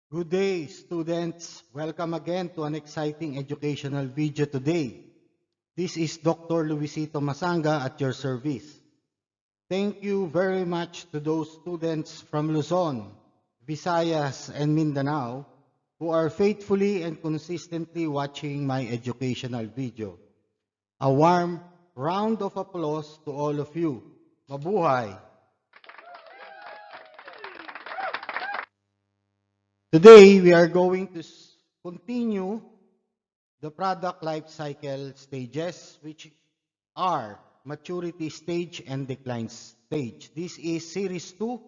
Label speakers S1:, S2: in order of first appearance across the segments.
S1: Good day, students. Welcome again to an exciting educational video today. This is Dr. Luisito Masanga at your service. Thank you very much to those students from Luzon, Visayas, and Mindanao who are faithfully and consistently watching my educational video. A warm round of applause to all of you. Mabuhay! Today, we are going to continue the product life cycle stages, which are maturity stage and decline stage. This is series 2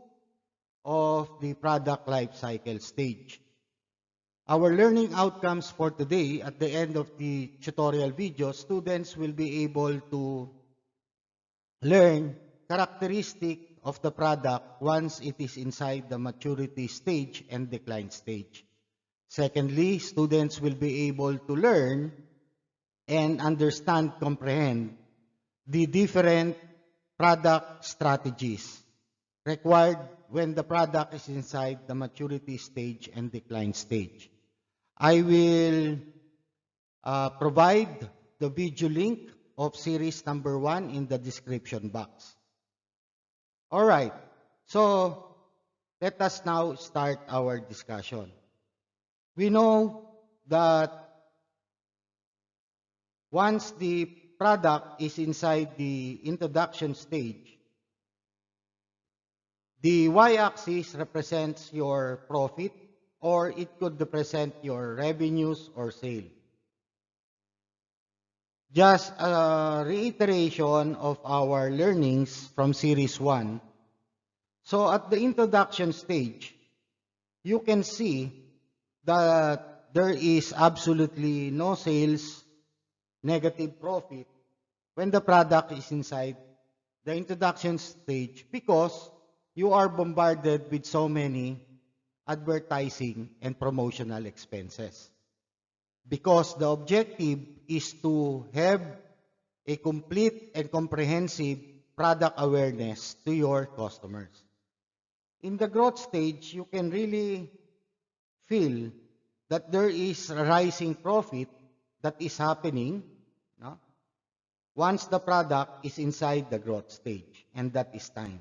S1: of the product life cycle stage. Our learning outcomes for today, at the end of the tutorial video, students will be able to learn characteristic of the product once it is inside the maturity stage and decline stage. Secondly, students will be able to learn and comprehend the different product strategies required when the product is inside the maturity stage and decline stage. I will provide the video link of series number 1 in the description box. All right, so let us now start our discussion. We know that once the product is inside the introduction stage, the y-axis represents your profit, or it could represent your revenues or sale. Just a reiteration of our learnings from Series 1. So at the introduction stage, you can see that there is absolutely no sales, negative profit when the product is inside the introduction stage because you are bombarded with so many advertising and promotional expenses. Because the objective is to have a complete and comprehensive product awareness to your customers. In the growth stage, you can really feel that there is a rising profit that is happening, no? Once the product is inside the growth stage, and that is time.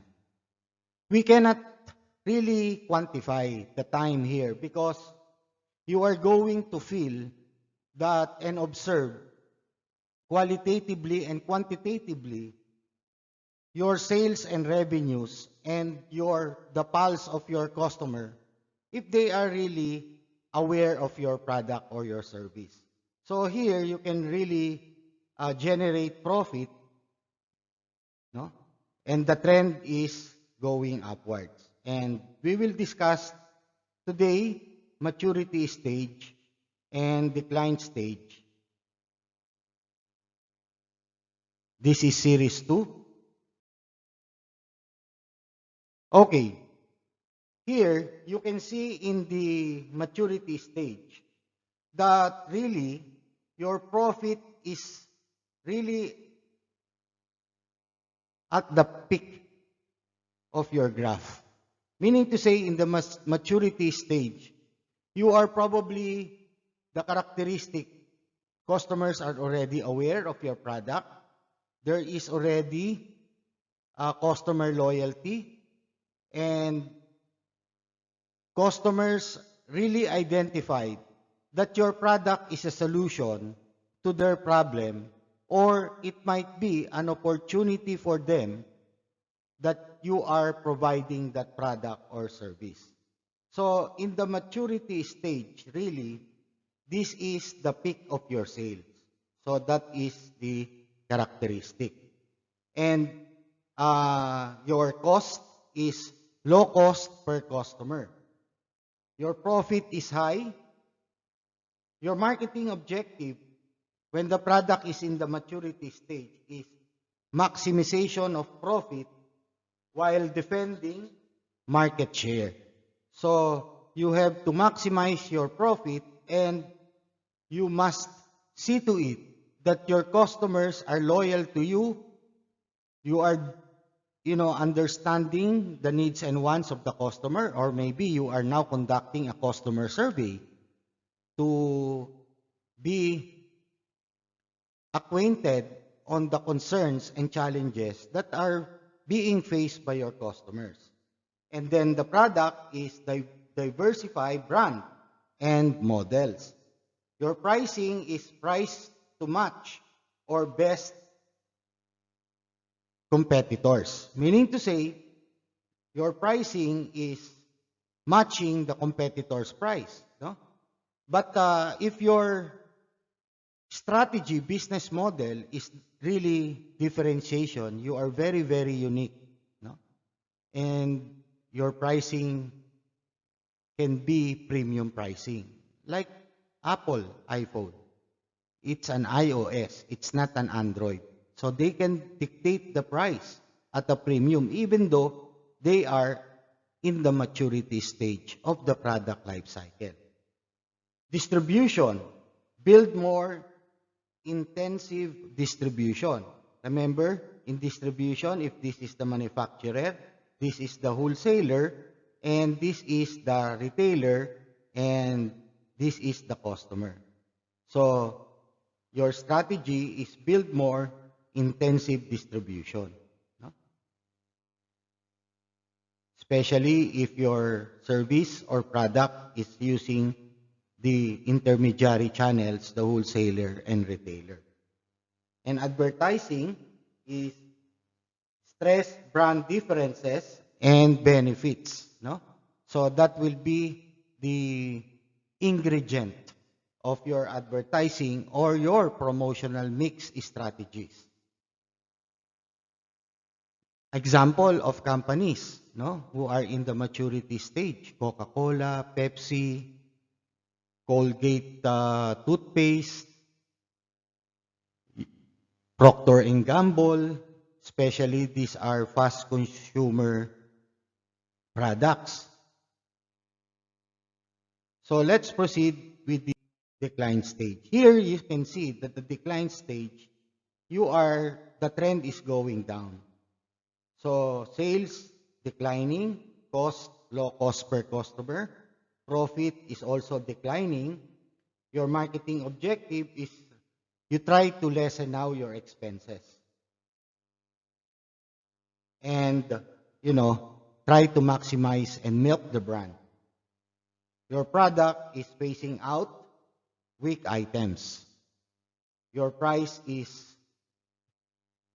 S1: We cannot really quantify the time here because you are going to feel that and observe qualitatively and quantitatively your sales and revenues and the pulse of your customer if they are really aware of your product or your service. So here you can really generate profit, no? And the trend is going upwards. And we will discuss today maturity stage and decline stage. This is series 2. Okay. Here, you can see in the maturity stage that really your profit is really at the peak of your graph. Meaning to say, in the maturity stage, you are probably the characteristic. Customers are already aware of your product. There is already customer loyalty, and customers really identified that your product is a solution to their problem, or it might be an opportunity for them that you are providing that product or service. So in the maturity stage, really, this is the peak of your sales. So that is the characteristic. And your cost is low cost per customer. Your profit is high. Your marketing objective when the product is in the maturity stage is maximization of profit while defending market share. So you have to maximize your profit, and you must see to it that your customers are loyal to you. You are understanding the needs and wants of the customer, or maybe you are now conducting a customer survey to be acquainted on the concerns and challenges that are being faced by your customers. And then the product is diversify brand and models. Your pricing is priced to match or best competitors, meaning to say your pricing is matching the competitor's price. No? But if your strategy, business model is really differentiation, you are very, very unique. No? And your pricing can be premium pricing. Like Apple iPhone. It's an iOS. It's not an Android. So they can dictate the price at a premium even though they are in the maturity stage of the product life cycle. Distribution. Build more intensive distribution. Remember, in distribution, if this is the manufacturer, this is the wholesaler, and this is the retailer, and this is the customer. So, your strategy is build more intensive distribution. No? Especially if your service or product is using the intermediary channels, the wholesaler and retailer. And advertising is stress brand differences and benefits. No? So that will be the ingredient of your advertising or your promotional mix strategies. Example of companies who are in the maturity stage: Coca-Cola, Pepsi, Colgate toothpaste, Procter & Gamble, especially these are fast consumer products. So let's proceed with the decline stage. Here you can see that the decline stage, the trend is going down. So sales declining, low cost per customer, profit is also declining. Your marketing objective is you try to lessen now your expenses. And, try to maximize and milk the brand. Your product is phasing out weak items. Your price is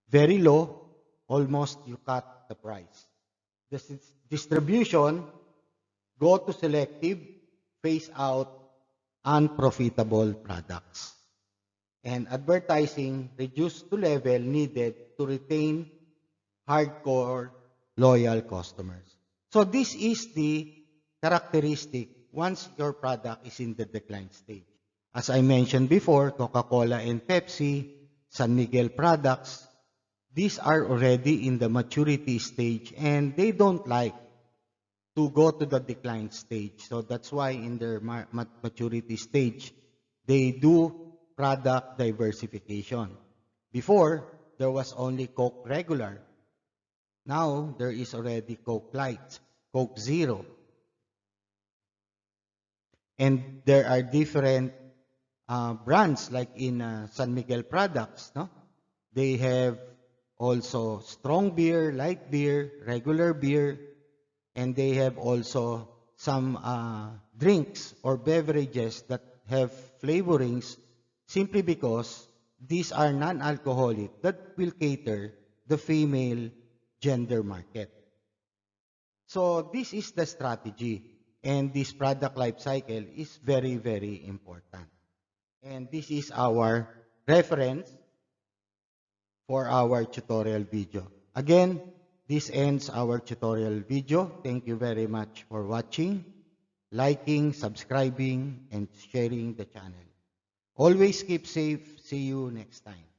S1: very low, almost you cut the price. This distribution, go to selective, phase out unprofitable products. And advertising, reduce to level needed to retain hardcore loyal customers. So this is the characteristic once your product is in the decline stage. As I mentioned before, Coca-Cola and Pepsi, San Miguel products, these are already in the maturity stage and they don't like to go to the decline stage. So that's why in their maturity stage, they do product diversification. Before, there was only Coke regular. Now, there is already Coke Light, Coke Zero. And there are different brands like in San Miguel products. No? They have also strong beer, light beer, regular beer, and they have also some drinks or beverages that have flavorings simply because these are non-alcoholic that will cater the female gender market. So this is the strategy, and this product life cycle is very, very important. And this is our reference for our tutorial video. Again, this ends our tutorial video. Thank you very much for watching, liking, subscribing, and sharing the channel. Always keep safe. See you next time.